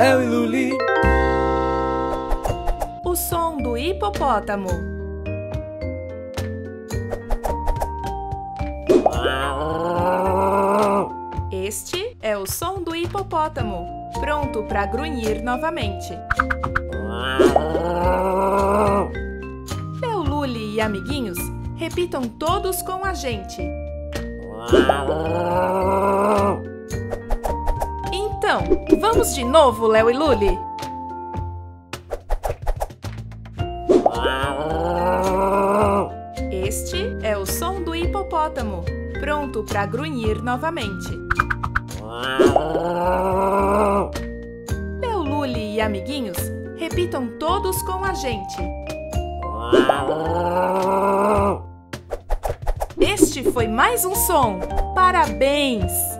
Léo e Luli. O som do hipopótamo. Este é o som do hipopótamo, pronto para grunhir novamente. Léo, Luli e amiguinhos, repitam todos com a gente. Então, vamos de novo, Léo e Luli? Este é o som do hipopótamo, pronto para grunhir novamente. Léo, Luli e amiguinhos, repitam todos com a gente. Este foi mais um som. Parabéns!